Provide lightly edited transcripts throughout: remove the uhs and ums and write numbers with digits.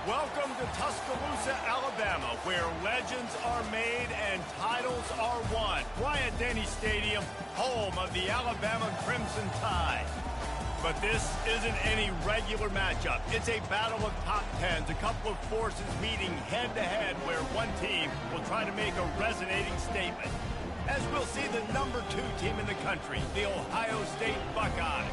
Welcome to Tuscaloosa, Alabama, where legends are made and titles are won. Bryant-Denny Stadium, home of the Alabama Crimson Tide. But this isn't any regular matchup. It's a battle of top tens, a couple of forces meeting head-to-head where one team will try to make a resonating statement. As we'll see the number 2 team in the country, the Ohio State Buckeyes,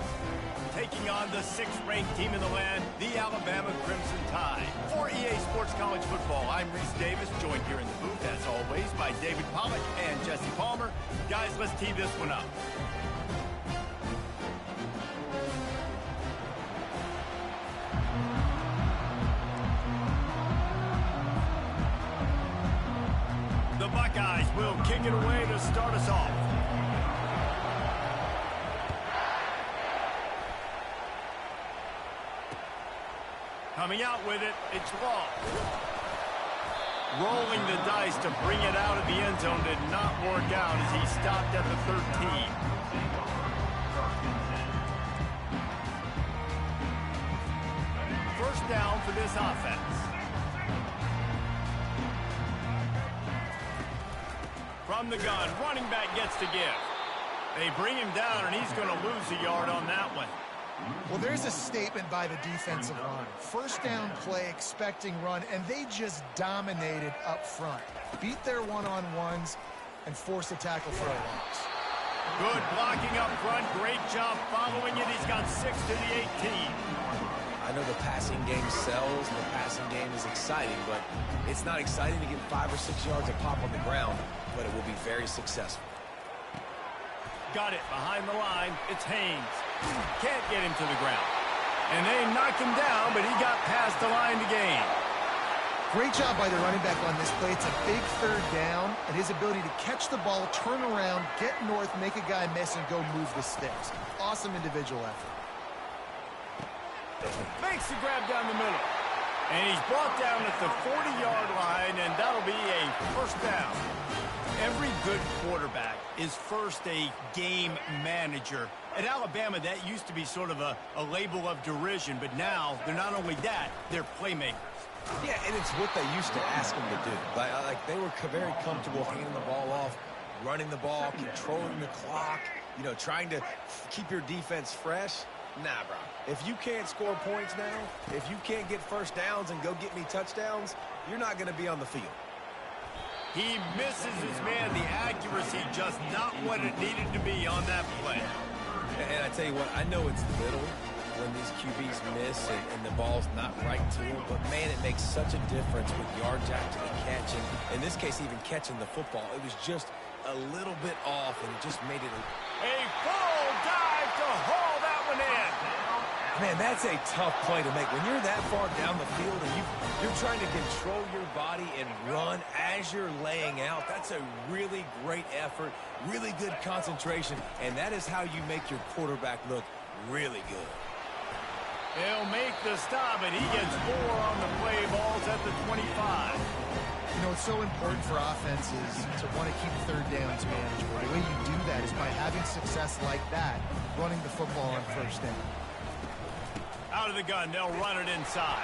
taking on the 6th-ranked team in the land, the Alabama Crimson Tide. For EA Sports College Football, I'm Reese Davis, joined here in the booth, as always, by David Pollack and Jesse Palmer. Guys, let's tee this one up. The Buckeyes will kick it away to start us off. Coming out with it, it's Law. Rolling the dice to bring it out of the end zone did not work out as he stopped at the 13. First down for this offense. From the gun, running back gets to give. They bring him down, and he's going to lose a yard on that one. Well, there's a statement by the defensive line. First down play, expecting run, and they just dominated up front. Beat their one-on-ones and forced a tackle for a loss. Good blocking up front. Great job following it. He's got 6 to the 18. I know the passing game sells and the passing game is exciting, but it's not exciting to get 5 or 6 yards of pop on the ground, but it will be very successful. Got it behind the line. It's Haynes. Can't get him to the ground. And they knock him down, but he got past the line to gain. Great job by the running back on this play. It's a big third down, and his ability to catch the ball, turn around, get north, make a guy miss, and go move the sticks. Awesome individual effort. Makes the grab down the middle. And he's brought down at the 40-yard line, and that'll be a first down. Every good quarterback is first a game manager. At Alabama, that used to be sort of a label of derision, but now they're not only that, they're playmakers. Yeah, and it's what they used to ask them to do. Like they were very comfortable handing the ball off, running the ball, controlling the clock, trying to keep your defense fresh. Nah, bro. If you can't score points now, if you can't get first downs and go get me touchdowns, you're not going to be on the field. He misses his man. The accuracy just not what it needed to be on that play. And I tell you what, I know it's little when these QBs miss and the ball's not right to them, but man, it makes such a difference with yards after the catch. And in this case, even catching the football, it was just a little bit off, and it just made it a full dive to haul that one in. Man, that's a tough play to make. When you're that far down the field and you're trying to control your body and run as you're laying out, that's a really great effort, really good concentration, and that is how you make your quarterback look really good. They'll make the stop, and he gets 4 on the play. Ball's at the 25. It's so important for offenses to want to keep third downs manageable. The way you do that is by having success like that, running the football on first down. Out of the gun, they'll run it inside.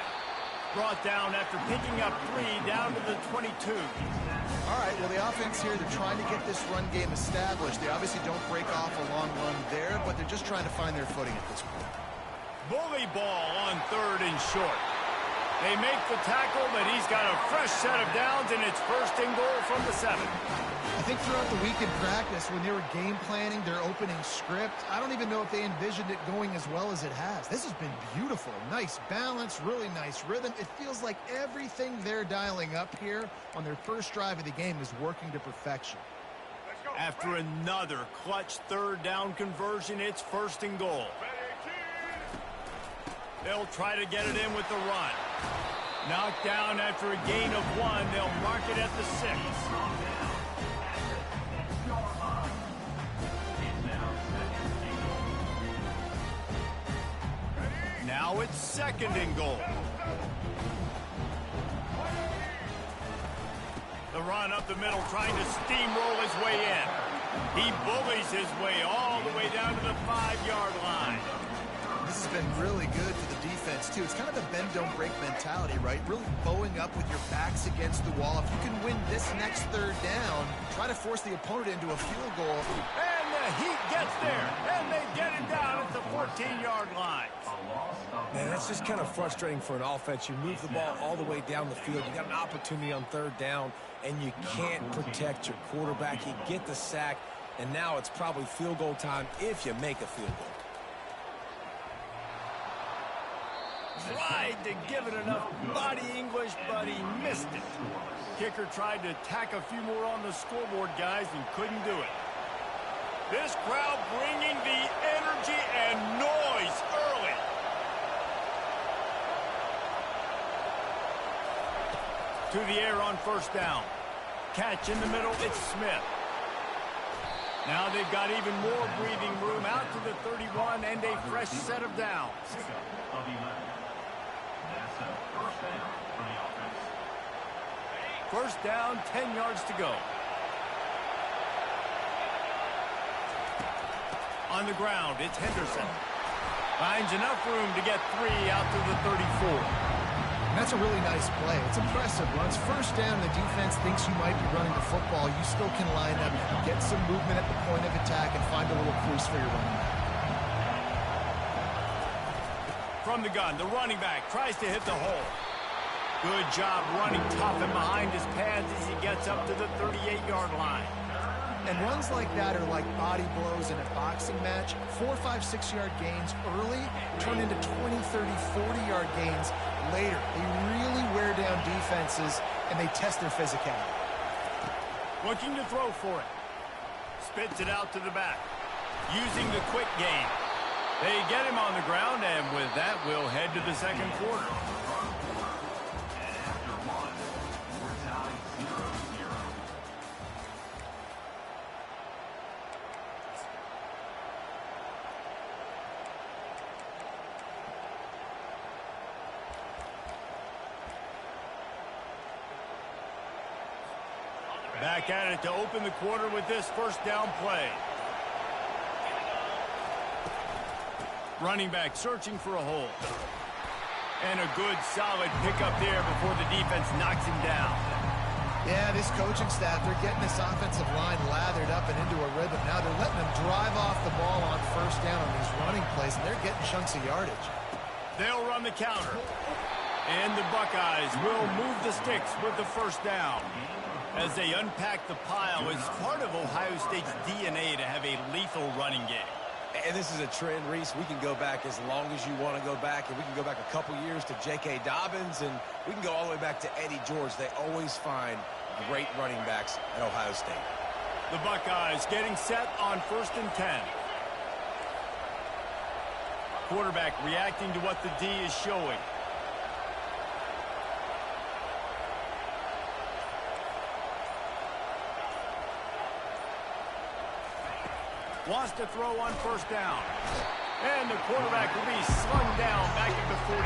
Brought down after picking up 3 down to the 22. All right, well, the offense here, they're trying to get this run game established. They obviously don't break off a long run there, but they're just trying to find their footing at this point. Bully ball on 3rd and short. They make the tackle, but he's got a fresh set of downs, and it's 1st and goal from the 7. I think throughout the week in practice, when they were game planning their opening script, I don't even know if they envisioned it going as well as it has. This has been beautiful. Nice balance, really nice rhythm. It feels like everything they're dialing up here on their first drive of the game is working to perfection. After another clutch 3rd down conversion, it's 1st and goal. They'll try to get it in with the run. Knocked down after a gain of 1. They'll mark it at the 6. Now it's 2nd and goal. The run up the middle, trying to steamroll his way in. He bullies his way all the way down to the 5-yard line. This has been been really good for the defense, too. It's kind of the bend-don't-break mentality, right? Really bowing up with your backs against the wall. If you can win this next third down, try to force the opponent into a field goal. And the Heat gets there, and they get it down at the 14-yard line. Man, that's just kind of frustrating for an offense. You move the ball all the way down the field. You got an opportunity on third down, and you can't protect your quarterback. You get the sack, and now it's probably field goal time if you make a field goal. Tried to give it enough body English, but he missed it. Kicker tried to tack a few more on the scoreboard, guys, and couldn't do it. This crowd bringing the energy and noise early. To the air on first down. Catch in the middle, it's Smith. Now they've got even more breathing room out to the 31 and a fresh set of downs. First down, 10 yards to go. On the ground, it's Henderson. Finds enough room to get 3 out to the 34. And that's a really nice play. It's impressive. Once first down, the defense thinks you might be running the football. You still can line up, get some movement at the point of attack, and find a little crease for your running back. From the gun, the running back tries to hit the hole. Good job running tough and behind his pads as he gets up to the 38-yard line. And runs like that are like body blows in a boxing match. 4, 5, 6-yard gains early turn into 20, 30, 40-yard gains later. They really wear down defenses, and they test their physicality. Looking to throw for it. Spits it out to the back. Using the quick game. They get him on the ground, and with that, we'll head to the second quarter. Back at it to open the quarter with this first down play. Running back searching for a hole. And a good solid pickup there before the defense knocks him down. Yeah, this coaching staff, they're getting this offensive line lathered up and into a rhythm. Now they're letting them drive off the ball on first down on these running plays, and they're getting chunks of yardage. They'll run the counter. And the Buckeyes will move the sticks with the first down. As they unpack the pile, it's part of Ohio State's DNA to have a lethal running game. And this is a trend, Reese. We can go back as long as you want to go back, and we can go back a couple years to J.K. Dobbins, and we can go all the way back to Eddie George. They always find great running backs at Ohio State. The Buckeyes getting set on 1st and 10. Quarterback reacting to what the D is showing. Wants to throw on first down. And the quarterback will be slung down back at the 43.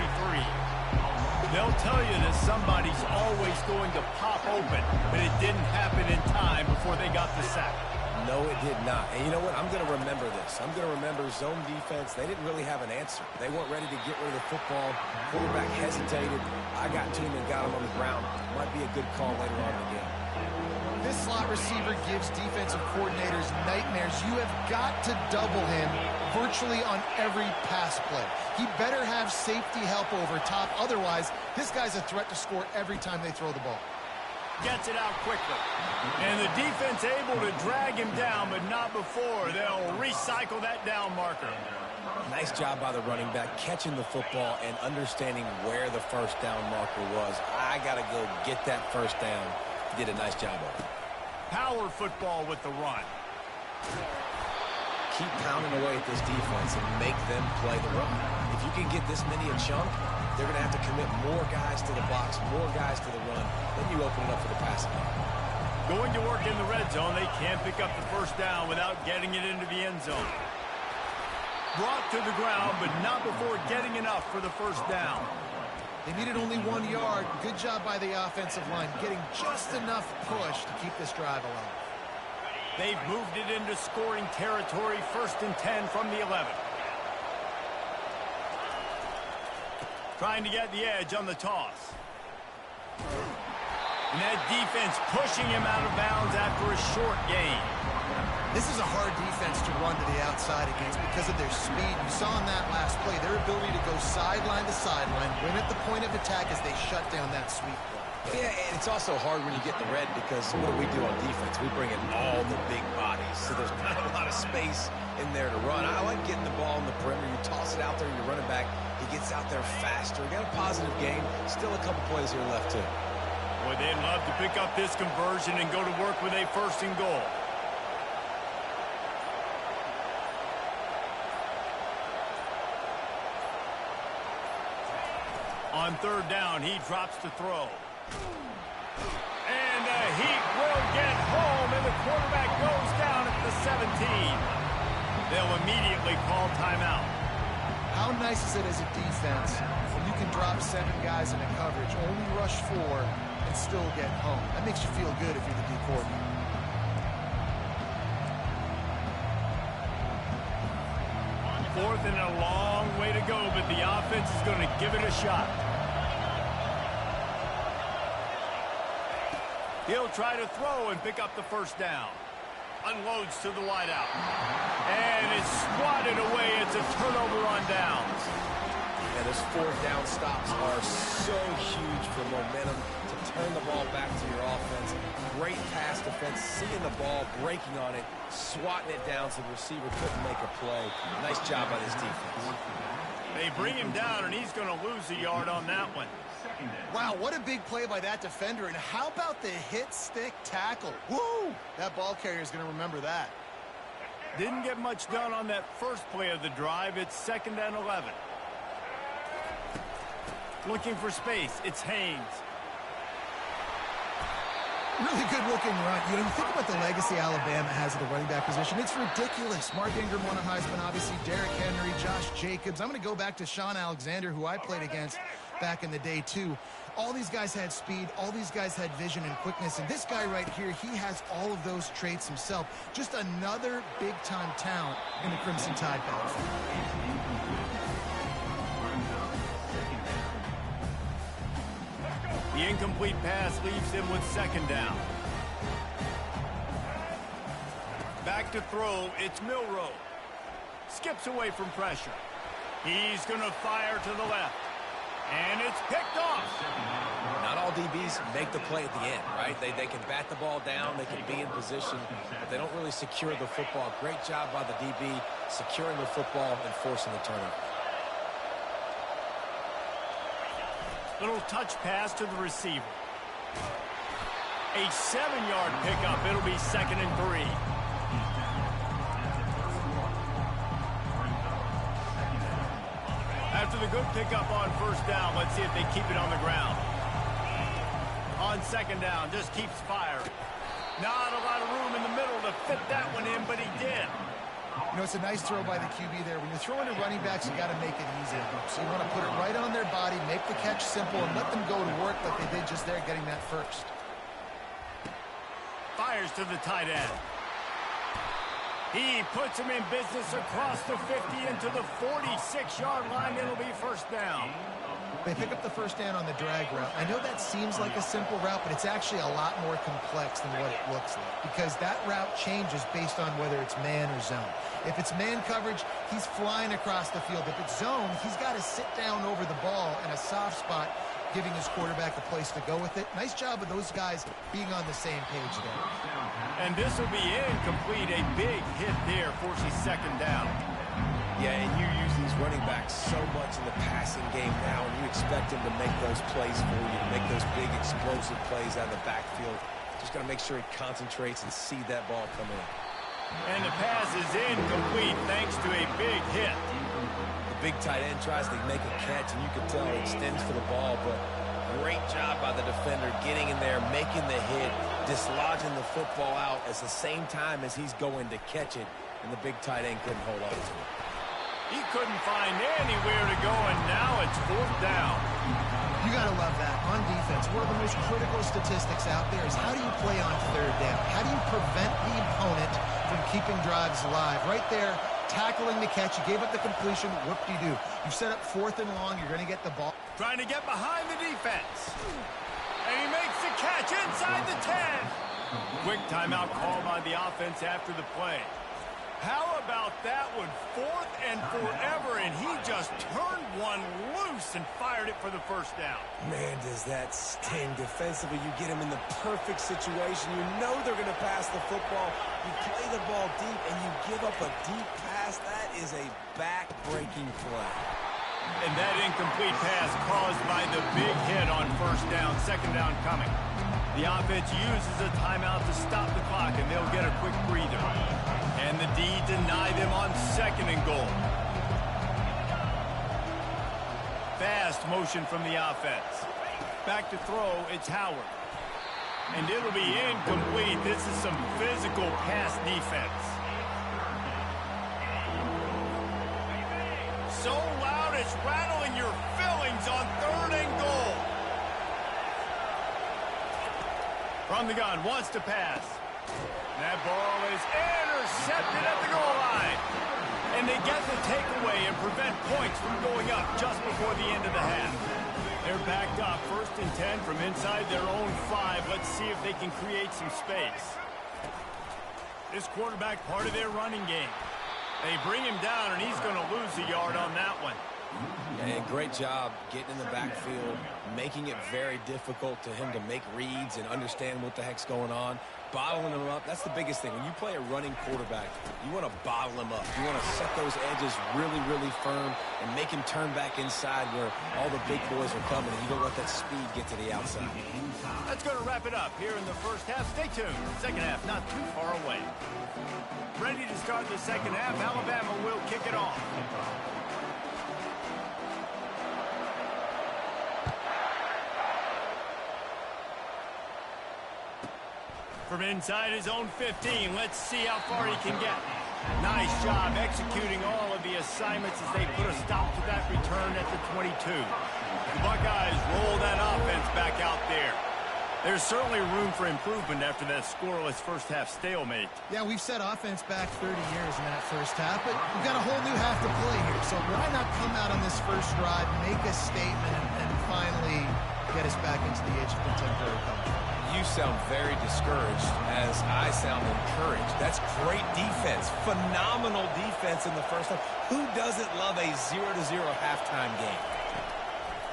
They'll tell you that somebody's always going to pop open, but it didn't happen in time before they got the sack. No, it did not. And you know what? I'm going to remember this. I'm going to remember zone defense. They didn't really have an answer. They weren't ready to get rid of the football. Quarterback hesitated. I got to him and got him on the ground. Might be a good call later on in the game. This slot receiver gives defensive coordinators nightmares. You have got to double him virtually on every pass play. He better have safety help over top. Otherwise, this guy's a threat to score every time they throw the ball. Gets it out quickly. And the defense able to drag him down, but not before. They'll recycle that down marker. Nice job by the running back, catching the football and understanding where the first down marker was. I got to go get that first down. Did a nice job of it. Power football with the run. Keep pounding away at this defense and make them play the run. If you can get this many a chunk, they're going to have to commit more guys to the box, more guys to the run. Then you open it up for the passing game. Going to work in the red zone. They can't pick up the first down without getting it into the end zone. Brought to the ground, but not before getting enough for the first down. They needed only 1 yard. Good job by the offensive line, getting just enough push to keep this drive alive. They've moved it into scoring territory, 1st and 10 from the 11. Trying to get the edge on the toss. And that defense pushing him out of bounds after a short gain. This is a hard defense to run to the outside against because of their speed. You saw in that last play their ability to go sideline to sideline, win at the point of attack as they shut down that sweep play. Yeah, and it's also hard when you get the red because what do we do on defense? We bring in all the big bodies, so there's not a lot of space in there to run. I like getting the ball in the perimeter. You toss it out there, you're running back. He gets out there faster. Got a positive game. Still a couple plays here left, too. Boy, they'd love to pick up this conversion and go to work with a first and goal. On third down, he drops to throw. And the Heat will get home, and the quarterback goes down at the 17. They'll immediately call timeout. How nice is it as a defense when you can drop 7 guys into coverage, only rush 4, and still get home? That makes you feel good if you're the D coordinator. Fourth and a long way to go, but the offense is going to give it a shot. He'll try to throw and pick up the first down. Unloads to the wideout. And it's swatted away. It's a turnover on downs. Yeah, those fourth down stops are so huge for momentum to turn the ball back to your offense. Great pass defense, seeing the ball, breaking on it, swatting it down so the receiver couldn't make a play. Nice job by this defense. They bring him down, and he's going to lose a yard on that one. Wow, what a big play by that defender. And how about the hit stick tackle? Woo! That ball carrier is going to remember that. Didn't get much done on that first play of the drive. It's 2nd and 11. Looking for space. It's Haynes. Really good looking run. You know, you think about the legacy Alabama has at the running back position. It's ridiculous. Mark Ingram won a Heisman, obviously. Derrick Henry, Josh Jacobs. I'm going to go back to Sean Alexander, who I played against back in the day, too. All these guys had speed. All these guys had vision and quickness. And this guy right here, he has all of those traits himself. Just another big-time talent in the Crimson Tide backfield. The incomplete pass leaves him with 2nd down. Back to throw, it's Milroe. Skips away from pressure. He's going to fire to the left. And it's picked off. Not all DBs make the play at the end, right? They can bat the ball down, they can be in position, but they don't really secure the football. Great job by the DB securing the football and forcing the turnover. Little touch pass to the receiver. A 7-yard pickup. It'll be 2nd and 3. After the good pickup on first down, let's see if they keep it on the ground. On 2nd down, just keeps firing. Not a lot of room in the middle to fit that one in, but he did. You know, it's a nice throw by the QB there. When you're throwing to running backs, you got to make it easy. So you want to put it right on their body, make the catch simple, and let them go to work like they did just there getting that first. Fires to the tight end. He puts him in business across the 50 into the 46-yard line. It'll be first down. They pick up the first down on the drag route. I know that seems like a simple route, but it's actually a lot more complex than what it looks like because that route changes based on whether it's man or zone. If it's man coverage, he's flying across the field. If it's zone, he's got to sit down over the ball in a soft spot, giving his quarterback a place to go with it. Nice job of those guys being on the same page there. And this will be incomplete. A big hit there forces 2nd down. Yeah, and you use these running backs so much in the passing game now, and you expect them to make those plays for you, to make those big explosive plays out of the backfield. Just got to make sure he concentrates and see that ball come in. And the pass is incomplete thanks to a big hit. The big tight end tries to make a catch, and you can tell he extends for the ball, but great job by the defender getting in there, making the hit, dislodging the football out at the same time as he's going to catch it, and the big tight end couldn't hold on to it. He couldn't find anywhere to go, and now it's 4th down. You got to love that. On defense, one of the most critical statistics out there is how do you play on 3rd down? How do you prevent the opponent from keeping drives alive? Right there, tackling the catch. You gave up the completion. Whoop-de-doo. You set up 4th and long. You're going to get the ball. Trying to get behind the defense. And he makes the catch inside the 10. Quick timeout call by the offense after the play. How about that one? 4th and forever, and he just turned one loose and fired it for the first down. Man, does that sting defensively. You get him in the perfect situation. You know they're going to pass the football. You play the ball deep, and you give up a deep pass. That is a back-breaking play. And that incomplete pass caused by the big hit on first down, second down coming. The offense uses a timeout to stop the clock, and they'll get a quick breather. And the D deny them on 2nd and goal. Fast motion from the offense. Back to throw, it's Howard. And it'll be incomplete. This is some physical pass defense. So loud it's rattling your fillings on 3rd and goal. From the gun, wants to pass. That ball is intercepted at the goal line. And they get the takeaway and prevent points from going up just before the end of the half. They're backed up 1st and 10 from inside their own 5. Let's see if they can create some space. This quarterback part of their running game. They bring him down, and he's going to lose a yard on that one. And great job getting in the backfield, making it very difficult to him to make reads and understand what the heck's going on. Bottling him up, that's the biggest thing. When you play a running quarterback, you want to bottle him up. You want to set those edges really, really firm and make him turn back inside where all the big boys are coming, and you don't let that speed get to the outside. That's going to wrap it up here in the first half. Stay tuned. Second half not too far away. Ready to start the second half. Alabama will kick it off. From inside his own 15, let's see how far he can get. Nice job executing all of the assignments as they put a stop to that return at the 22. The Buckeyes roll that offense back out there. There's certainly room for improvement after that scoreless first half stalemate. Yeah, we've set offense back 30 years in that first half, but we've got a whole new half to play here. So why not come out on this first drive, make a statement, and finally get us back into the age of contemporary culture? You sound very discouraged as I sound encouraged. That's great defense. Phenomenal defense in the first half. Who doesn't love a 0-0 halftime game?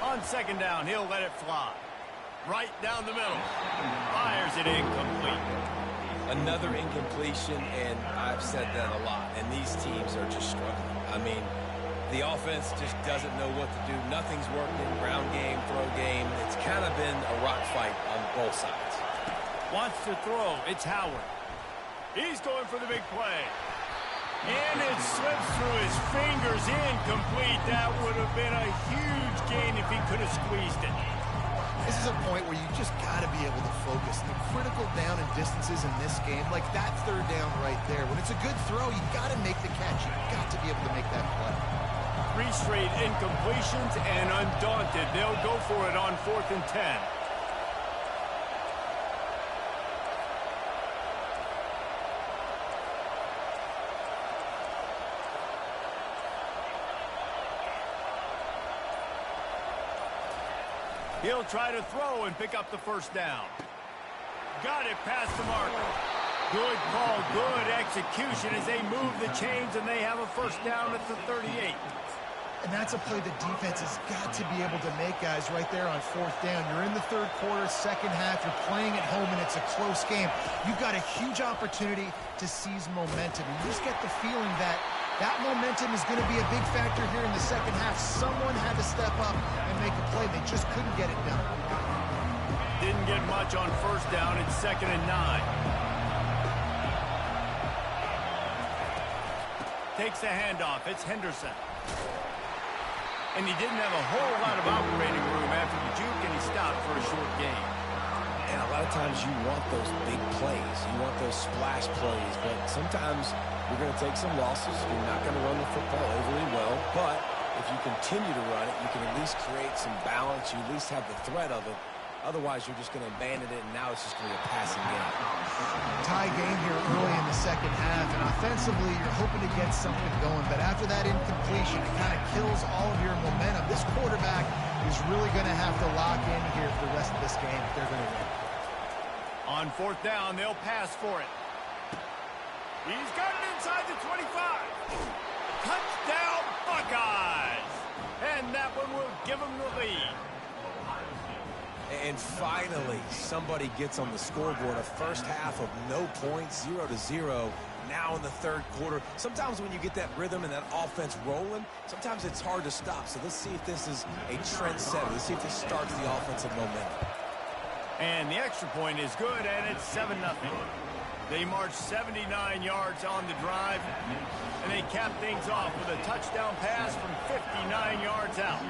On second down, he'll let it fly. Right down the middle. Fires it incomplete. Another incompletion, and I've said that a lot. And these teams are just struggling. I mean, the offense just doesn't know what to do. Nothing's working. Ground game, throw game. It's kind of been a rock fight on both sides. Wants to throw. It's Howard. He's going for the big play. And it slips through his fingers. Incomplete. That would have been a huge gain if he could have squeezed it. This is a point where you just got to be able to focus. The critical down and distances in this game, like that third down right there. When it's a good throw, you got to make the catch. You got to be able to make that play. 3 straight incompletions, and undaunted, they'll go for it on 4th and 10. He'll try to throw and pick up the first down. Got it past the marker. Good call, good execution as they move the chains and they have a first down at the 38. And that's a play the defense has got to be able to make, guys, right there on 4th down. You're in the third quarter, second half. You're playing at home, and it's a close game. You've got a huge opportunity to seize momentum. You just get the feeling that that momentum is going to be a big factor here in the second half. Someone had to step up and make a play. They just couldn't get it done. Didn't get much on first down. It's 2nd and 9. Takes the handoff. It's Henderson. And he didn't have a whole lot of operating room after the juke, and he stopped for a short gain. And a lot of times you want those big plays. You want those splash plays. But sometimes you're going to take some losses. You're not going to run the football overly well. But if you continue to run it, you can at least create some balance. You at least have the threat of it. Otherwise, you're just going to abandon it, and now it's just going to be a passing game. Tie game here early in the second half, and offensively, you're hoping to get something going. But after that incompletion, it kind of kills all of your momentum. This quarterback is really going to have to lock in here for the rest of this game if they're going to win. On fourth down, they'll pass for it. He's got it inside the 25. Touchdown, Buckeyes! And that one will give them the lead. And finally, somebody gets on the scoreboard. A first half of no points, 0-0. Now in the third quarter. Sometimes when you get that rhythm and that offense rolling, sometimes it's hard to stop. So let's see if this is a trendsetter. Let's see if this starts the offensive momentum. And the extra point is good, and it's 7-0. They march 79 yards on the drive, and they cap things off with a touchdown pass from 59 yards out.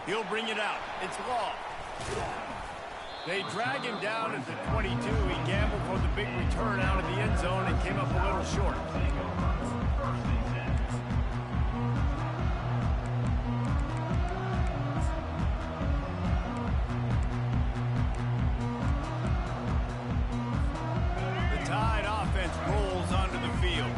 He'll bring it out. It's Law. They drag him down at the 22. He gambled for the big return out of the end zone and came up a little short. The Tide offense rolls onto the field.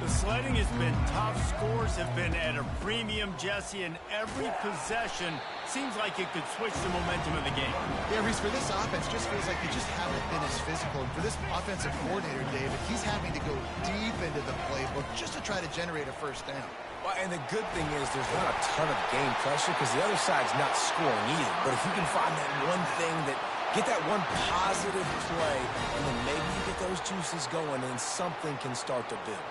The sledding has been tough. Scores have been at a premium, Jesse, and every possession seems like it could switch the momentum of the game. Yeah, Reese, for this offense, just feels like they just haven't been as physical. And for this offensive coordinator, David, he's having to go deep into the playbook just to try to generate a first down. Well, and the good thing is there's not a ton of game pressure because the other side's not scoring either. But if you can find that one thing that get that one positive play, and then maybe you get those juices going and something can start to build.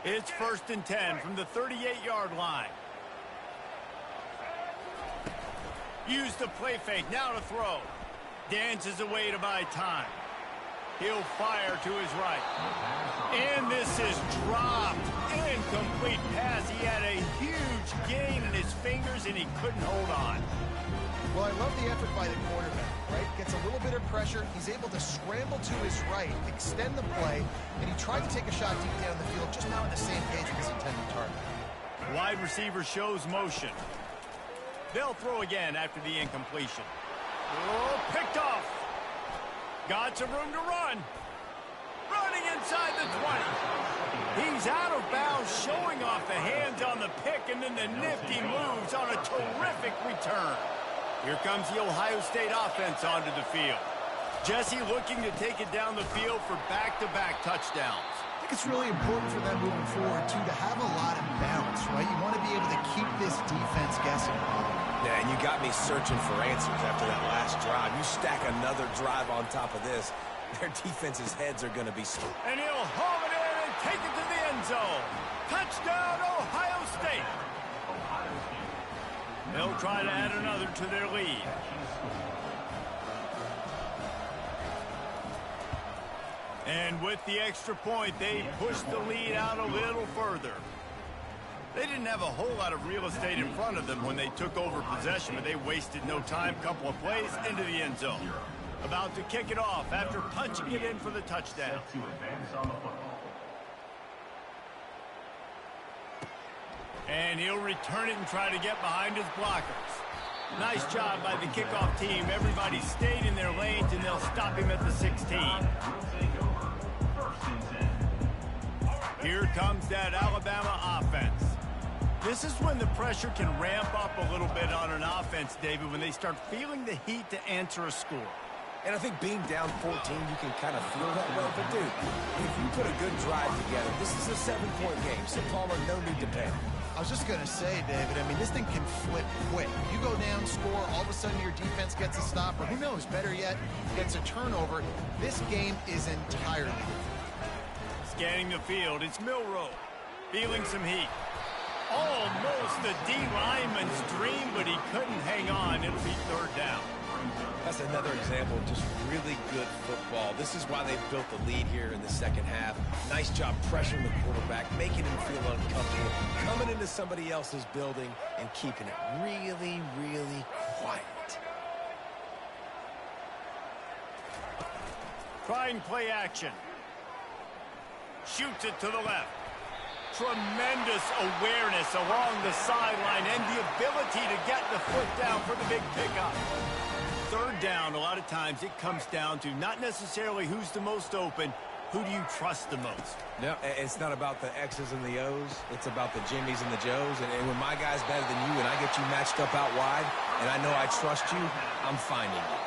It's 1st and 10 from the 38-yard line. Use the play fake, now to throw. Dances away to buy time. He'll fire to his right. And this is dropped. Incomplete pass. He had a huge gain in his fingers, and he couldn't hold on. Well, I love the effort by the quarterback, right? Gets a little bit of pressure. He's able to scramble to his right, extend the play, and he tried to take a shot deep down the field, just not on the same page with his intended target. Wide receiver shows motion. They'll throw again after the incompletion. Oh, picked off. Got some room to run. Running inside the 20. He's out of bounds, showing off the hands on the pick, and then the nifty moves on a terrific return. Here comes the Ohio State offense onto the field. Jesse looking to take it down the field for back-to-back touchdowns. I think it's really important for them moving forward, too, to have a lot of balance, right? You want to be able to keep this defense guessing. Yeah, and you got me searching for answers after that last drive. You stack another drive on top of this, their defense's heads are going to be split. And he'll haul it in and take it to the end zone. Touchdown, Ohio State. They'll try to add another to their lead. And with the extra point, they push the lead out a little further. They didn't have a whole lot of real estate in front of them when they took over possession, but they wasted no time. Couple of plays into the end zone. About to kick it off after punching it in for the touchdown. And he'll return it and try to get behind his blockers. Nice job by the kickoff team. Everybody stayed in their lanes, and they'll stop him at the 16. Here comes that Alabama offense. This is when the pressure can ramp up a little bit on an offense, David, when they start feeling the heat to answer a score. And I think being down 14, you can kind of feel that way. But, dude, if you put a good drive together, this is a 7-point game. So, Palmer, no need to panic. I was just going to say, David, I mean, this thing can flip quick. You go down, score, all of a sudden your defense gets a stop, or who knows, better yet, gets a turnover. This game is entirely different. Scanning the field, it's Milroe. Feeling some heat. Almost the D lineman's dream, but he couldn't hang on. It'll be third down. That's another example of just really good football. This is why they've built the lead here in the second half. Nice job pressuring the quarterback, making him feel uncomfortable. Coming into somebody else's building and keeping it really, really quiet. Trying play action. Shoots it to the left. Tremendous awareness along the sideline and the ability to get the foot down for the big pickup. Third down, a lot of times it comes down to not necessarily who's the most open, who do you trust the most? No, it's not about the X's and the O's. It's about the Jimmies and the Joes. And when my guy's better than you and I get you matched up out wide and I know I trust you, I'm finding you.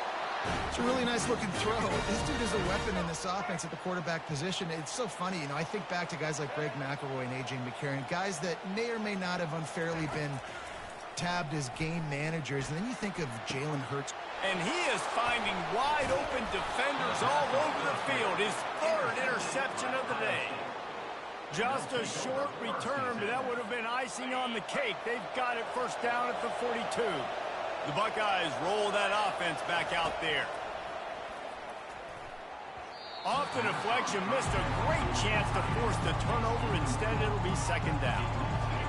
It's a really nice-looking throw. This dude is a weapon in this offense at the quarterback position. It's so funny, I think back to guys like Greg McElroy and A.J. McCarron, guys that may or may not have unfairly been tabbed as game managers. And then you think of Jalen Hurts. And he is finding wide-open defenders all over the field. His third interception of the day. Just a short return, but that would have been icing on the cake. They've got it first down at the 42. The Buckeyes roll that offense back out there. Off the deflection, missed a great chance to force the turnover. Instead, it'll be second down.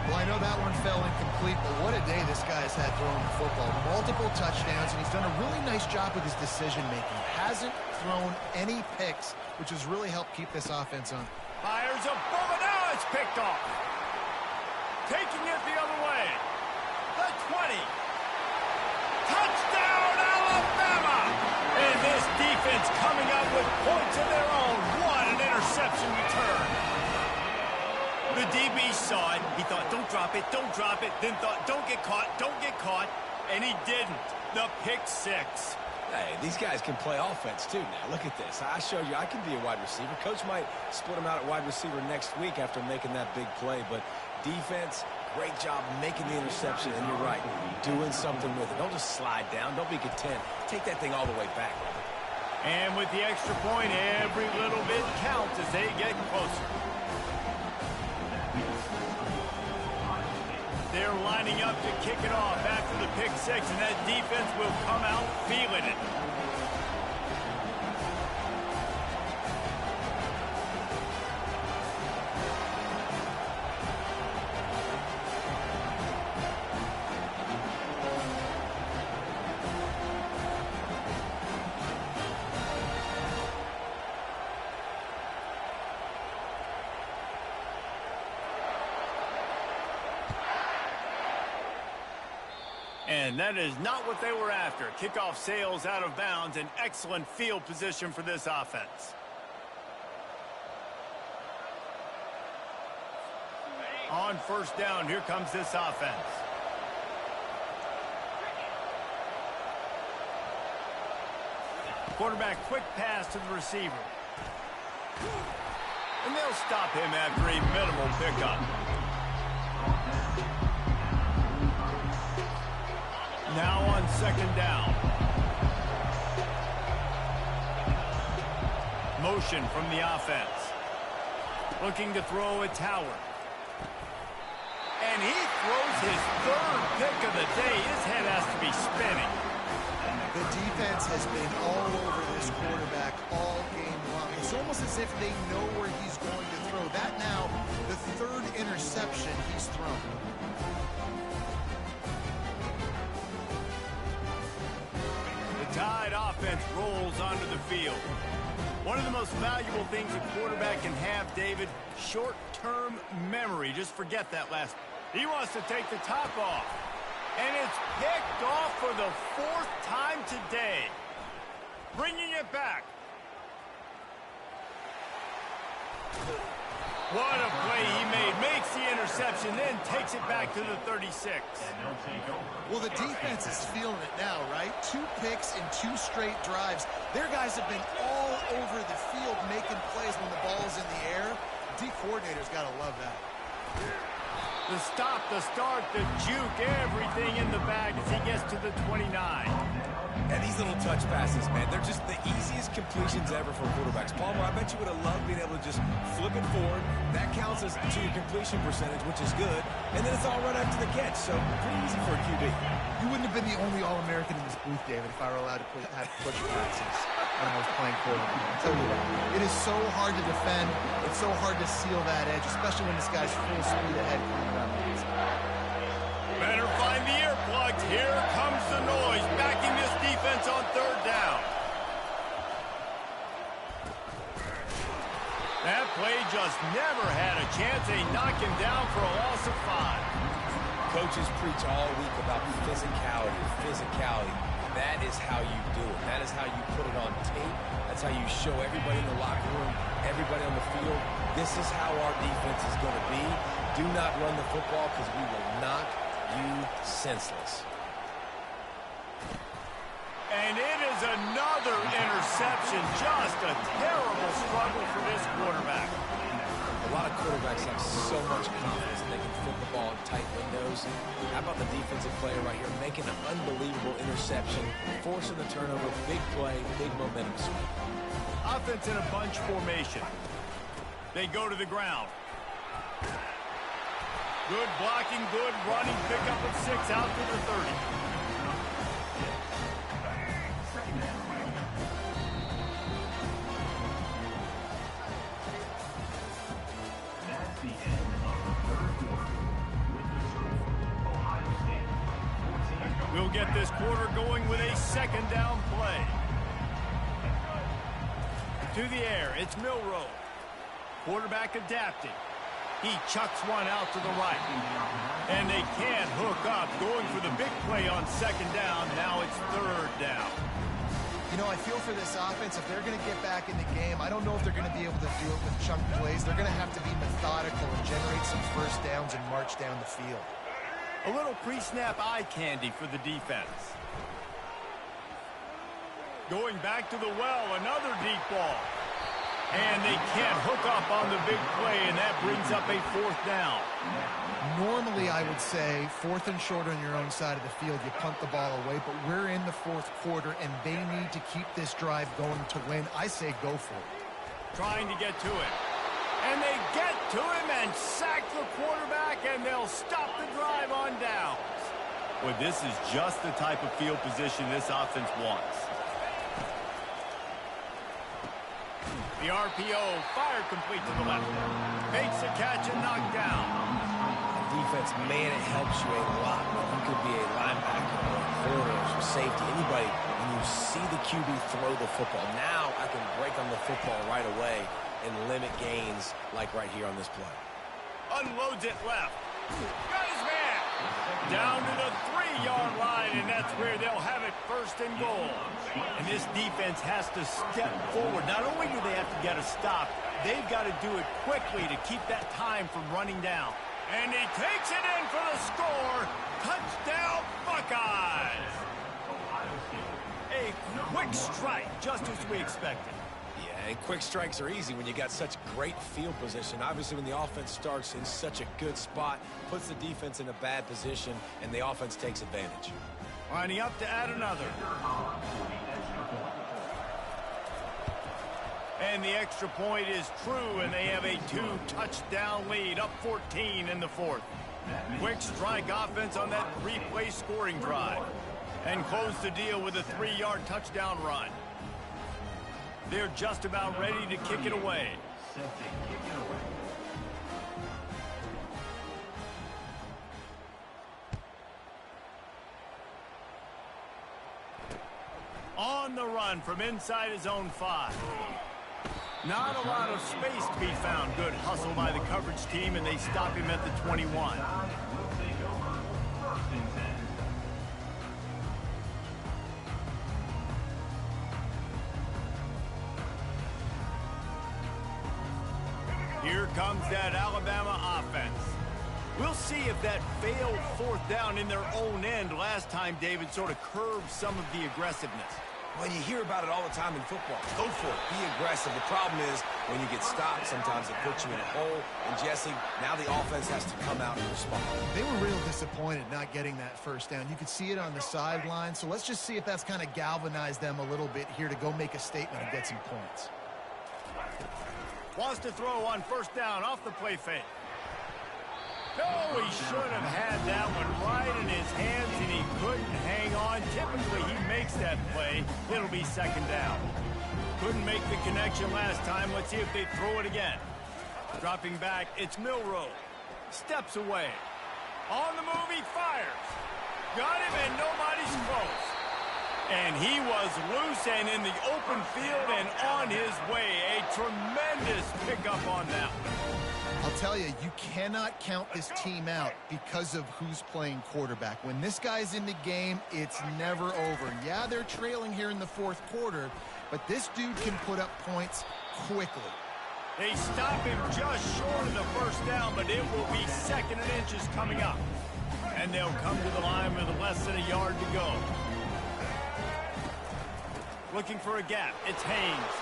Well, I know that one fell incomplete, but what a day this guy's had throwing the football. Multiple touchdowns, and he's done a really nice job with his decision-making. Hasn't thrown any picks, which has really helped keep this offense on. Fires a bullet. Now it's picked off. Taking it the other way. The 20. Touchdown, Alabama! And this defense coming up with points of their own. What an interception return. The DB saw it. He thought, don't drop it, don't drop it. Then thought, don't get caught. And he didn't. The pick six. Hey, these guys can play offense, too, now. Look at this. I showed you I can be a wide receiver. Coach might split him out at wide receiver next week after making that big play. But defense, great job making the interception. And you're right, doing something with it. Don't just slide down. Don't be content. Take that thing all the way back, brother. And with the extra point, every little bit counts as they get closer. They're lining up to kick it off after the pick six, and that defense will come out feeling it. And that is not what they were after. Kickoff sails out of bounds. An excellent field position for this offense. On first down, here comes this offense. Quarterback, quick pass to the receiver. And they'll stop him after a minimal pickup. Now on second down. Motion from the offense. Looking to throw at Howard. And he throws his third pick of the day. His head has to be spinning. The defense has been all over this quarterback all game long. It's almost as if they know where he's going to throw. That now, the third interception he's thrown. Tide offense rolls onto the field. One of the most valuable things a quarterback can have, David, short-term memory. Just forget that last. He wants to take the top off. And it's picked off for the fourth time today. Bringing it back. What a play he made. Makes the interception, then takes it back to the 36. Well, the defense is feeling it now, right? 2 picks in 2 straight drives. Their guys have been all over the field making plays when the ball's in the air. D coordinator's got to love that. The stop, the start, the juke, everything in the bag as he gets to the 29. And these little touch passes, man, they're just the easiest completions ever for quarterbacks. Palmer, I bet you would have loved being able to just flip it forward. That counts as to your completion percentage, which is good. And then it's all right after the catch, so pretty easy for a QB. You wouldn't have been the only All-American in this booth, David, if I were allowed to have push passes when I was playing quarterback. I'll tell you what, it is so hard to defend. It's so hard to seal that edge, especially when this guy's full speed ahead coming up. just never had a chance. They knock him down for a loss of 5. Coaches preach all week about physicality. That is how you do it. That is how you put it on tape. That's how you show everybody in the locker room, everybody on the field. This is how our defense is going to be. Do not run the football because we will knock you senseless. And it is another interception. Just a terrible struggle for this quarterback. A lot of quarterbacks have so much confidence that they can flip the ball in tight windows. How about the defensive player right here making an unbelievable interception, forcing the turnover, big play, big momentum swing. Offense in a bunch formation. They go to the ground. Good blocking, good running, pick up of 6 out to the 30. We'll get this quarter going with a 2nd down play. To the air, it's Milroe. Quarterback adapting. He chucks one out to the right. And they can't hook up. Going for the big play on 2nd down. Now it's 3rd down. You know, I feel for this offense, if they're going to get back in the game, I don't know if they're going to be able to do it with chunk plays. They're going to have to be methodical and generate some first downs and march down the field. A little pre-snap eye candy for the defense. Going back to the well, another deep ball. And they can't hook up on the big play, and that brings up a 4th down. Normally, I would say 4th and short on your own side of the field, you punt the ball away, but we're in the 4th quarter, and they need to keep this drive going to win. I say go for it. Trying to get to it. And they get to him and sack the quarterback, and they'll stop the drive on downs. Well, this is just the type of field position this offense wants. The RPO fired complete to the left. Makes a catch and knocked down. Defense, man, it helps you a lot. You could be a linebacker or a corner or safety, anybody, when you see the QB throw the football. Now I can break on the football right away and limit gains like right here on this play. Unloads it left. Got his man. Down to the 3-yard line, and that's where they'll have it 1st and goal. And this defense has to step forward. Not only do they have to get a stop, they've got to do it quickly to keep that time from running down. And he takes it in for the score. Touchdown, Buckeyes. A quick strike, just as we expected. Yeah, and quick strikes are easy when you got such great field position. Obviously, when the offense starts in such a good spot, puts the defense in a bad position, and the offense takes advantage. Lining up to add another. And the extra point is true, and they have a 2-touchdown lead, up 14 in the 4th. Quick strike offense on that 3-play scoring drive. And close the deal with a 3-yard touchdown run. They're just about ready to kick it away. On the run from inside his own 5. Not a lot of space to be found. Good hustle by the coverage team, and they stop him at the 21. Here comes that Alabama offense. We'll see if that failed 4th down in their own end last time, David, sort of curbed some of the aggressiveness. Well, you hear about it all the time in football. Go for it. Be aggressive. The problem is when you get stopped, sometimes it puts you in a hole. And, Jesse, now the offense has to come out and respond. They were real disappointed not getting that 1st down. You could see it on the sideline. So let's just see if that's kind of galvanized them a little bit here to go make a statement and get some points. Wants to throw on 1st down off the play fake. Oh, he should have had that one right in his hands, and he couldn't hang on. Typically, he makes that play. It'll be 2nd down. Couldn't make the connection last time. Let's see if they throw it again. Dropping back, it's Milroe. Steps away. On the move, he fires. Got him, and nobody's close. And he was loose and in the open field and on his way. A tremendous pickup on that one. I'll tell you, you cannot count this team out because of who's playing quarterback. When this guy's in the game, it's never over. Yeah, they're trailing here in the fourth quarter, but this dude can put up points quickly. They stop him just short of the first down, but it will be 2nd and inches coming up. And they'll come to the line with less than a yard to go. Looking for a gap. It's Haynes.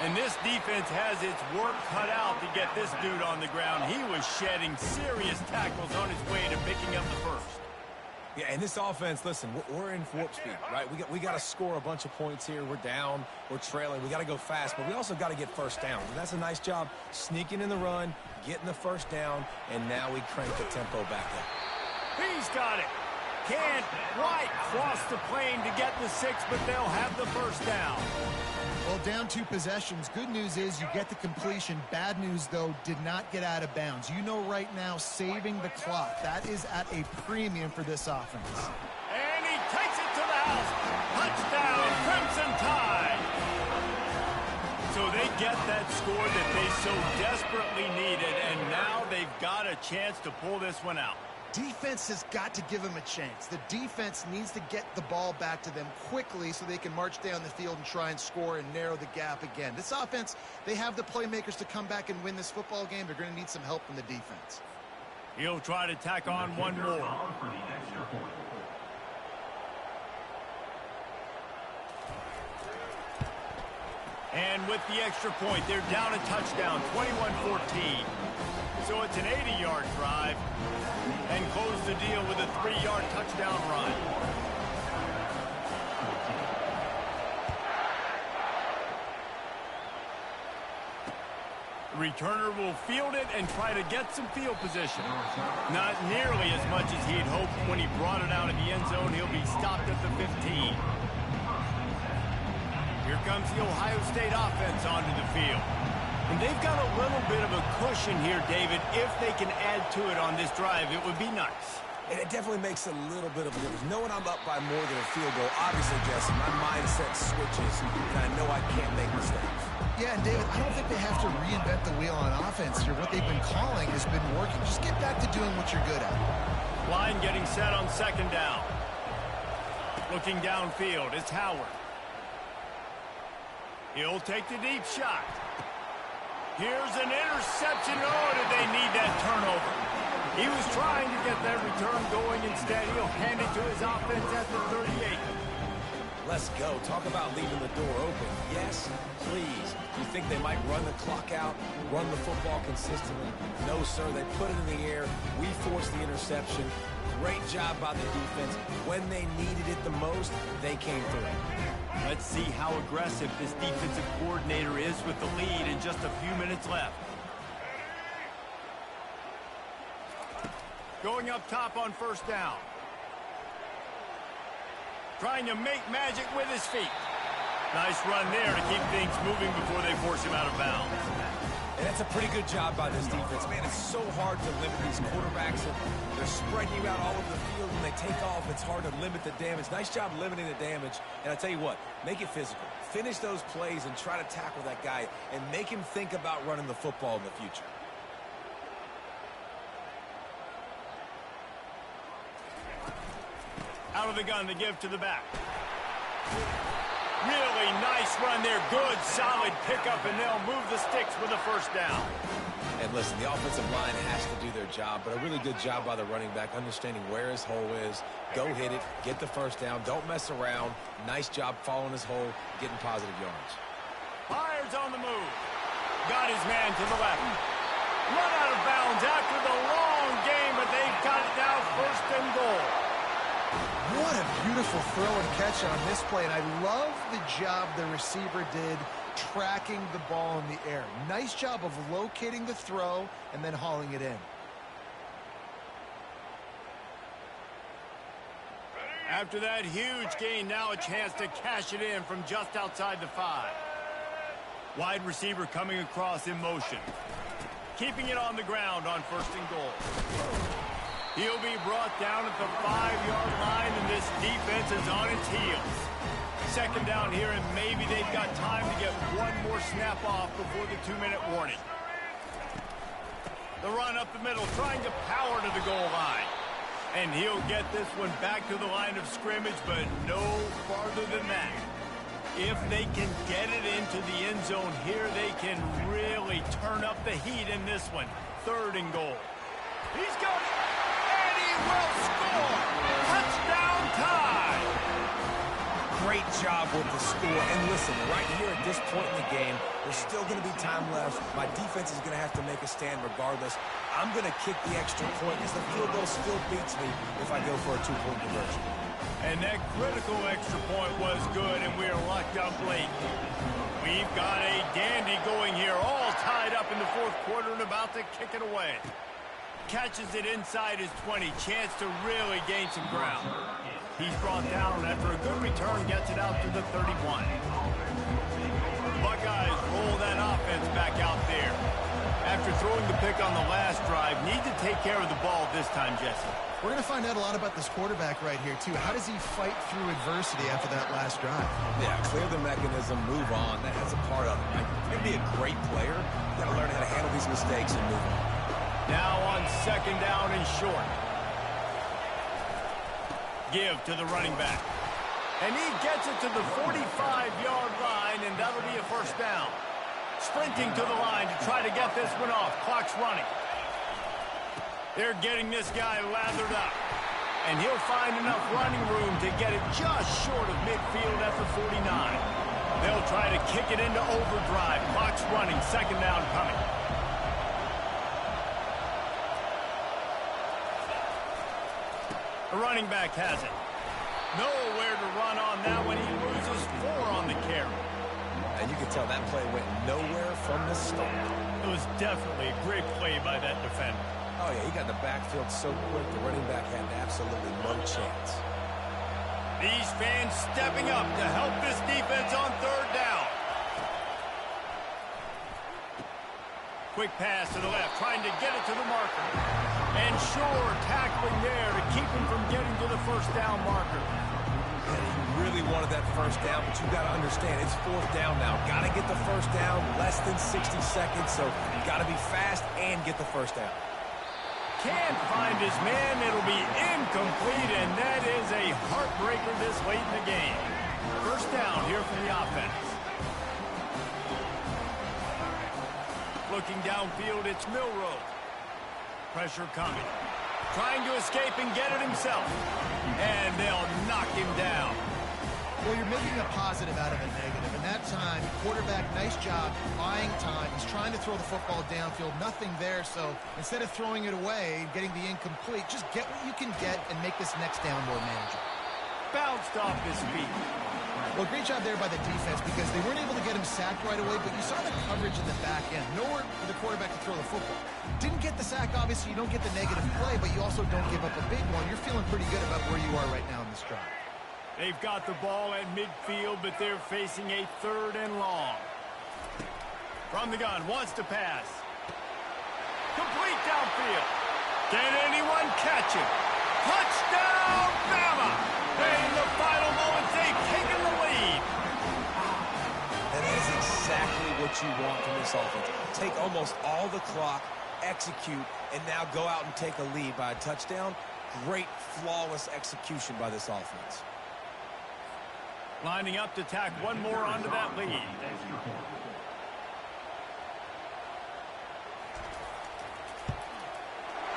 And this defense has its work cut out to get this dude on the ground. He was shedding serious tackles on his way to picking up the first. Yeah, and this offense, listen, we're in warp speed, right? We got to score a bunch of points here. We're down. We're trailing. We got to go fast, but we also got to get first down. And that's a nice job sneaking in the run, getting the first down, and now we crank the tempo back up. He's got it. Can't quite cross the plane to get the 6, but they'll have the first down. Well, down 2 possessions. Good news is you get the completion. Bad news, though, did not get out of bounds. You know right now, saving the clock. That is at a premium for this offense. And he takes it to the house. Touchdown, Crimson Tide. So they get that score that they so desperately needed, and now they've got a chance to pull this one out. Defense has got to give them a chance. The defense needs to get the ball back to them quickly so they can march down the field and try and score and narrow the gap again. This offense, they have the playmakers to come back and win this football game. They're going to need some help from the defense. He'll try to tack on one more. And with the extra point, they're down a touchdown, 21-14. So it's an 80-yard drive, and close the deal with a 3-yard touchdown run. The returner will field it and try to get some field position. Not nearly as much as he'd hoped when he brought it out of the end zone. He'll be stopped at the 15. Here comes the Ohio State offense onto the field. And they've got a little bit of a cushion here, David. If they can add to it on this drive, it would be nice. And it definitely makes a little bit of a difference. Knowing I'm up by more than a field goal, obviously, Jesse, my mindset switches, and I know I can't make mistakes. Yeah, and David, I don't think they have to reinvent the wheel on offense here. What they've been calling has been working. Just get back to doing what you're good at. Line getting set on 2nd down. Looking downfield, it's Howard. He'll take the deep shot. Here's an interception. Oh, did they need that turnover? He was trying to get that return going. Instead, he'll hand it to his offense at the 38. Let's go. Talk about leaving the door open. Yes, please. You think they might run the clock out, run the football consistently? No, sir. They put it in the air. We forced the interception. Great job by the defense. When they needed it the most, they came through. Let's see how aggressive this defensive coordinator is with the lead and just a few minutes left. Going up top on 1st down. Trying to make magic with his feet. Nice run there to keep things moving before they force him out of bounds. And that's a pretty good job by this defense. Man, it's so hard to limit these quarterbacks. And they're spreading you out all over the field. When they take off, it's hard to limit the damage. Nice job limiting the damage. And I tell you what, make it physical. Finish those plays and try to tackle that guy and make him think about running the football in the future. Out of the gun to give to the back. Really nice run there. Good, solid pickup, and they'll move the sticks with a 1st down. And listen, the offensive line has to do their job, but a really good job by the running back, understanding where his hole is. Go hit it, get the 1st down, don't mess around. Nice job following his hole, getting positive yards. Byers on the move. Got his man to the left. Run out of bounds after the long game, but they've got it now 1st and goal. What a beautiful throw and catch on this play, and I love the job the receiver did tracking the ball in the air. Nice job of locating the throw and then hauling it in. After that huge gain, now a chance to cash it in from just outside the 5. Wide receiver coming across in motion. Keeping it on the ground on 1st and goal. He'll be brought down at the 5-yard line, and this defense is on its heels. Second down here, and maybe they've got time to get one more snap off before the 2-minute warning. The run up the middle, trying to power to the goal line. And he'll get this one back to the line of scrimmage, but no farther than that. If they can get it into the end zone here, they can really turn up the heat in this one. 3rd and goal. He's got it, and he will score. Touchdown tie. Great job with the score. And listen, right here at this point in the game, there's still going to be time left. My defense is going to have to make a stand regardless. I'm going to kick the extra point because the field goal still beats me if I go for a 2-point conversion. And that critical extra point was good, and we are locked up late. We've got a dandy going here, all tied up in the 4th quarter and about to kick it away. Catches it inside his 20, chance to really gain some ground. He's brought down after a good return, gets it out to the 31. Buckeyes roll that offense back out there. After throwing the pick on the last drive, need to take care of the ball this time, Jesse. We're going to find out a lot about this quarterback right here, too. How does he fight through adversity after that last drive? Yeah, clear the mechanism, move on. That's a part of it, right? You can be a great player. You got to learn how to handle these mistakes and move on. Now on 2nd down and short. Give to the running back. And he gets it to the 45-yard line, and that'll be a 1st down. Sprinting to the line to try to get this one off. Clock's running. They're getting this guy lathered up. And he'll find enough running room to get it just short of midfield at the 49. They'll try to kick it into overdrive. Clock's running. 2nd down coming. The running back has it. Nowhere to run on that one. He loses 4 on the carry. And you can tell that play went nowhere from the start. It was definitely a great play by that defender. Oh, yeah, he got the backfield so quick, the running back had absolutely no chance. These fans stepping up to help this defense on 3rd down. Quick pass to the left, trying to get it to the marker. And sure, tackling there to keep him from getting to the 1st down marker. And he really wanted that 1st down, but you got to understand, it's 4th down now. Got to get the 1st down, less than 60 seconds, so you got to be fast and get the 1st down. Can't find his man. It'll be incomplete, and that is a heartbreaker this late in the game. 1st down here for the offense. Looking downfield, it's Milroe. Pressure coming. Trying to escape and get it himself. And they'll knock him down. Well, you're making a positive out of a negative. And that time, quarterback, nice job, buying time. He's trying to throw the football downfield. Nothing there, so instead of throwing it away and getting the incomplete, just get what you can get and make this next down more manageable. Bounced off his feet. Well, great job there by the defense because they weren't able to get him sacked right away, but you saw the coverage in the back end. Nowhere for the quarterback to throw the football. Didn't get the sack, obviously. You don't get the negative play, but you also don't give up a big one. You're feeling pretty good about where you are right now in this drive. They've got the ball at midfield, but they're facing a 3rd and long. From the gun, wants to pass. Complete downfield. Can anyone catch it? Touchdown, Bama! In the final moments, they've taken the lead. And that is exactly what you want from this offense. Take almost all the clock, execute, and now go out and take a lead by a touchdown. Great, flawless execution by this offense. Lining up to tack one more onto that lead.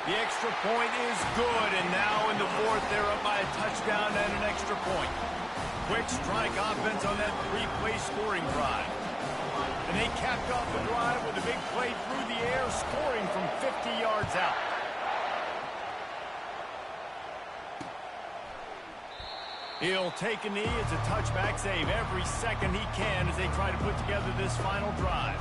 The extra point is good, and now in the 4th, they're up by a touchdown and an extra point. Quick strike offense on that 3-play scoring drive. And they capped off the drive with a big play through the air, scoring from 50 yards out. He'll take a knee. It's a touchback save every second he can as they try to put together this final drive.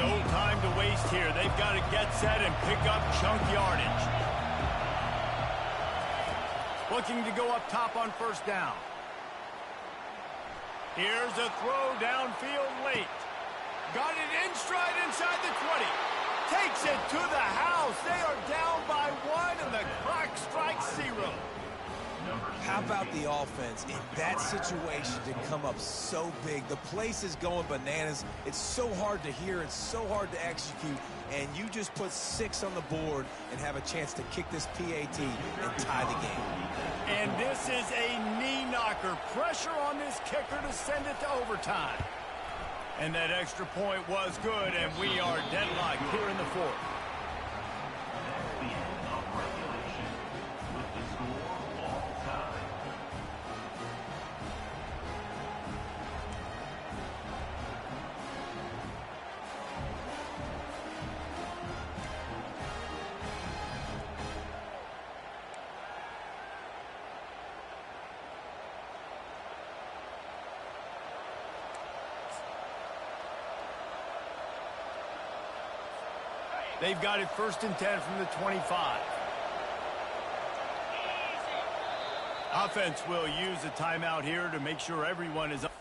No time to waste here. They've got to get set and pick up chunk yardage. Looking to go up top on 1st down. Here's a throw downfield late. Got it in stride inside the 20. Takes it to the house. They are down by 1, and the clock strikes 0. How about the offense in that situation to come up so big? The place is going bananas. It's so hard to hear. It's so hard to execute. And you just put 6 on the board and have a chance to kick this PAT and tie the game. And this is a knee knocker. Pressure on this kicker to send it to overtime. And that extra point was good, and we are deadlocked here in the 4th. They've got it 1st and 10 from the 25. Offense will use a timeout here to make sure everyone is up.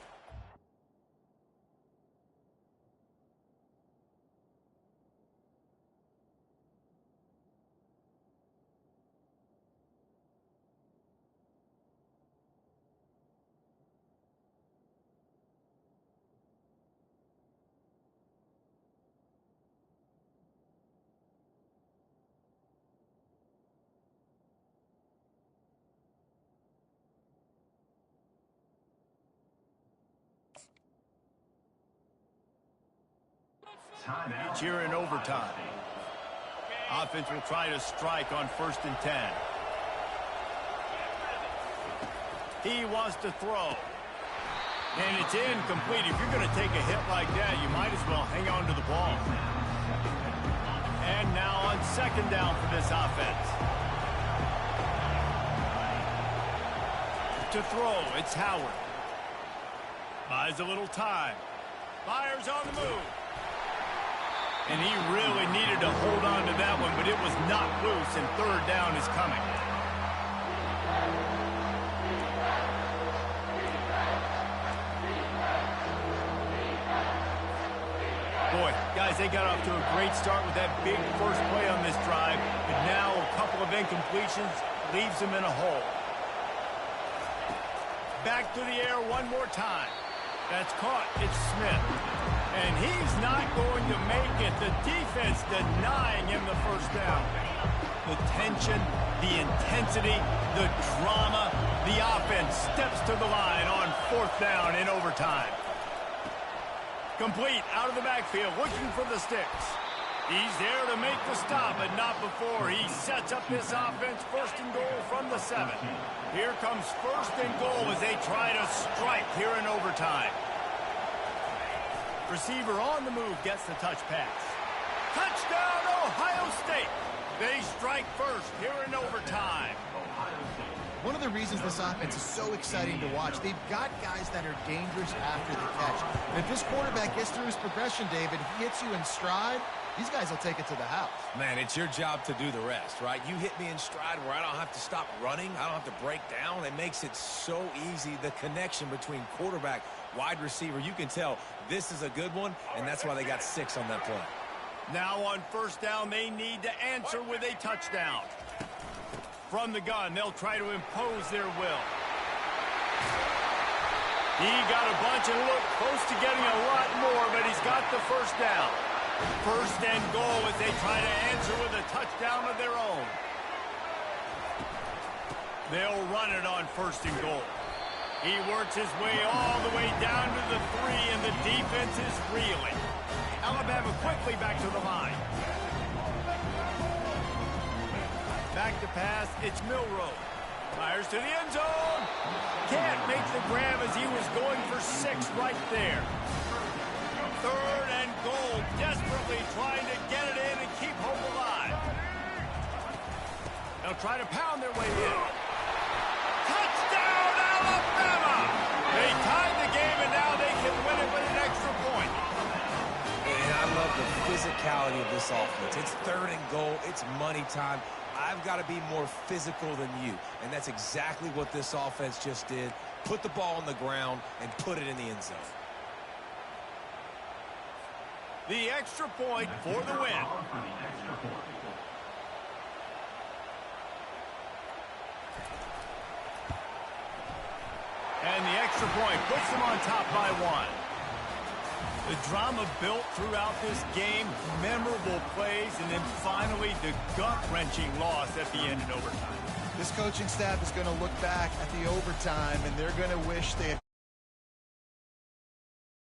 It's here in overtime. Offense will try to strike on 1st and 10. He wants to throw. And it's incomplete. If you're going to take a hit like that, you might as well hang on to the ball. And now on 2nd down for this offense. To throw, it's Howard. Buys a little time. Fires on the move. And he really needed to hold on to that one, but it was knocked loose, and 3rd down is coming. Boy, guys, they got off to a great start with that big first play on this drive, but now a couple of incompletions leaves them in a hole. Back to the air one more time. That's caught. It's Smith. And he's not going to make it. The defense denying him the 1st down. The tension, the intensity, the drama, the offense steps to the line on 4th down in overtime. Complete out of the backfield, looking for the sticks. He's there to make the stop, but not before he sets up this offense. 1st and goal from the 7. Here comes 1st and goal as they try to strike here in overtime. Receiver on the move gets the touch pass. Touchdown, Ohio State. They strike first here in overtime. One of the reasons this offense is so exciting to watch, they've got guys that are dangerous after the catch. And if this quarterback gets through his progression, David, he hits you in stride, these guys will take it to the house. Man, it's your job to do the rest, right? You hit me in stride where I don't have to stop running. I don't have to break down. It makes it so easy. The connection between quarterback, wide receiver, you can tell this is a good one, and that's why they got 6 on that play. Now on 1st down, they need to answer with a touchdown. From the gun, they'll try to impose their will. He got a bunch and looked close to getting a lot more, but he's got the 1st down. 1st and goal as they try to answer with a touchdown of their own. They'll run it on 1st and goal. He works his way all the way down to the 3, and the defense is reeling. Alabama quickly back to the line. Back to pass, it's Milroe. Fires to the end zone. Can't make the grab as he was going for 6 right there. 3rd and goal, desperately trying to get it in and keep hope alive. They'll try to pound their way in. Touchdown, Alabama! They tied the game, and now they can win it with an extra point. And I love the physicality of this offense. It's 3rd and goal. It's money time. I've got to be more physical than you. And that's exactly what this offense just did. Put the ball on the ground and put it in the end zone. The extra point for the win. And the extra point puts them on top by 1. The drama built throughout this game, memorable plays, and then finally the gut-wrenching loss at the end in overtime. This coaching staff is going to look back at the overtime, and they're going to wish they had